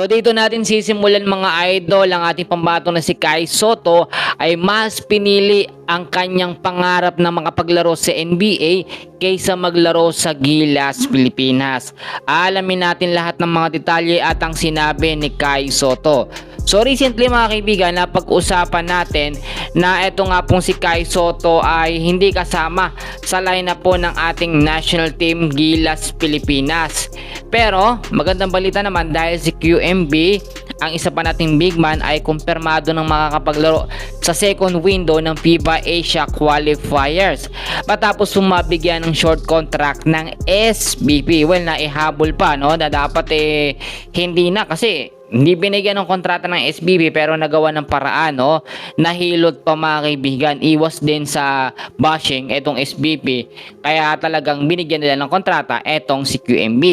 So dito natin sisimulan mga idol, ang ating pambato na si Kai Sotto ay mas pinili ang kanyang pangarap na makapaglaro sa NBA kaysa maglaro sa Gilas, Pilipinas. Alamin natin lahat ng mga detalye at ang sinabi ni Kai Sotto. So recently mga kaibigan, napag-usapan natin na eto nga pong si Kai Sotto ay hindi kasama sa lineup po ng ating national team Gilas, Pilipinas. Pero magandang balita naman dahil si QMB, ang isa pa nating big man, ay kumpirmado ng makakapaglaro sa second window ng FIBA Asia Qualifiers matapos sumabigyan ng short contract ng SBP. Well, naihabol pa no, na dapat hindi na kasi hindi binigyan ng kontrata ng SBB pero nagawa ng paraan no. Nahilot pa mga kaibigan. Iwas din sa bashing etong SBB. Kaya talagang binigyan nila ng kontrata etong si QMB.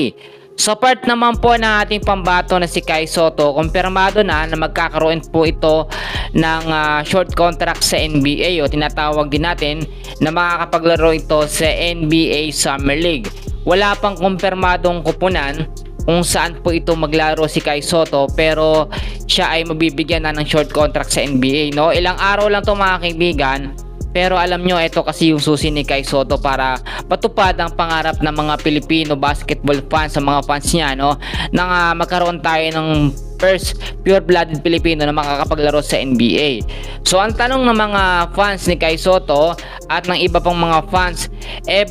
So part naman po ng ating pambato na si Kai Sotto, kumpirmado na magkakaroon po ito ng short contract sa NBA o tinatawag din natin na makakapaglaro ito sa NBA Summer League. Wala pang kumpirmadong kupunan kung saan po ito maglaro si Kai Sotto pero siya ay mabibigyan na ng short contract sa NBA no. Ilang araw lang to mga kaibigan. Pero alam nyo, ito kasi yung susi ni Kai Sotto para patupad ang pangarap ng mga Pilipino basketball fans, sa mga fans niya, no? Nang magkaroon tayo ng first pure-blooded Pilipino na makakapaglaro sa NBA. So, ang tanong ng mga fans ni Kai Sotto at ng iba pang mga fans,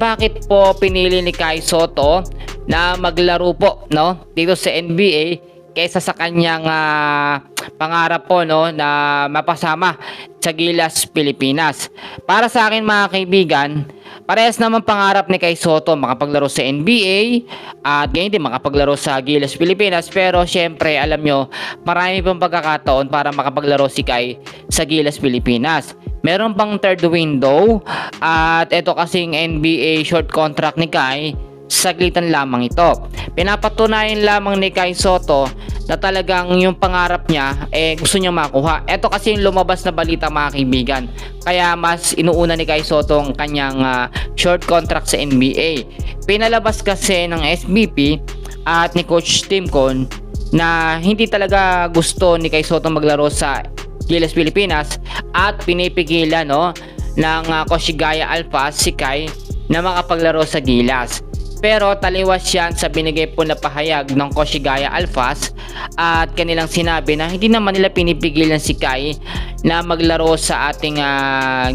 bakit po pinili ni Kai Sotto na maglaro po, no? Dito sa NBA kaysa sa kanyang pangarap po no na mapasama sa Gilas, Pilipinas. Para sa akin mga kaibigan, parehas naman pangarap ni Kai Sotto makapaglaro sa NBA at ganyan din makapaglaro sa Gilas, Pilipinas, pero syempre alam nyo, marami pang pagkakataon para makapaglaro si Kai sa Gilas, Pilipinas. Meron pang third window at ito kasing NBA short contract ni Kai, saglitan lamang ito. Pinapatunayan lamang ni Kai Sotto na talagang yung pangarap niya gusto niya makuha. Ito kasi yung lumabas na balita mga kaibigan. Kaya mas inuuna ni Kai Sotto ang kanyang short contract sa NBA. Pinalabas kasi ng SBP at ni Coach Timcon na hindi talaga gusto ni Kai Sotto maglaro sa Gilas, Pilipinas at pinipigilan no ng Koshigaya Alphas si Kai na makapaglaro sa Gilas. Pero taliwas yan sa binigay po na pahayag ng Koshigaya Alphas at kanilang sinabi na hindi naman nila pinipigilan si Kai na maglaro sa ating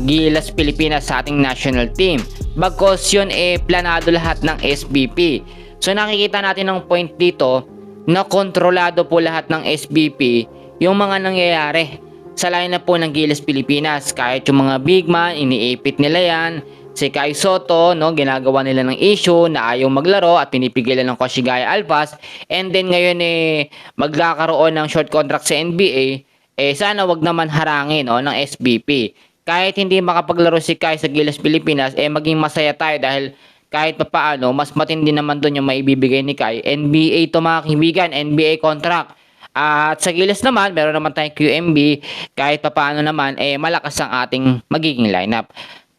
Gilas, Pilipinas, sa ating national team. Bagkos yun planado lahat ng SBP. So nakikita natin ng point dito na kontrolado po lahat ng SBP yung mga nangyayari sa lineup po ng Gilas, Pilipinas. Kahit yung mga big man, iniipit nila yan. Si Kai Sotto, no, ginagawa nila ng issue na ayaw maglaro at pinipigilan ng Koshigaya Alphas. And then ngayon magkakaroon ng short contract sa NBA, sana wag naman harangin ng SBP. Kahit hindi makapaglaro si Kai sa Gilas, Pilipinas, maging masaya tayo dahil kahit papaano, mas matindi naman doon yung maibibigay ni Kai. NBA to mga kaibigan, NBA contract. At sa Gilas naman, meron naman tayong QMB, kahit papaano naman, malakas ang ating magiging lineup.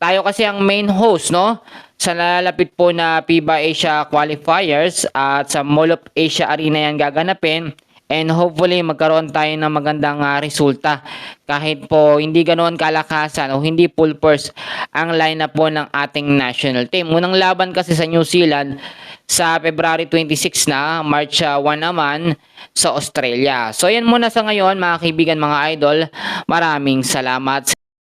Tayo kasi ang main host no sa nalalapit po na FIBA Asia Qualifiers at sa Mall of Asia Arena yan gaganapin, and hopefully magkaroon tayo ng magandang resulta kahit po hindi ganoon kalakasan o hindi full force ang lineup po ng ating national team. Unang laban kasi sa New Zealand sa February 26 na, March 1 naman sa Australia. So yan muna sa ngayon mga kaibigan, mga idol. Maraming salamat.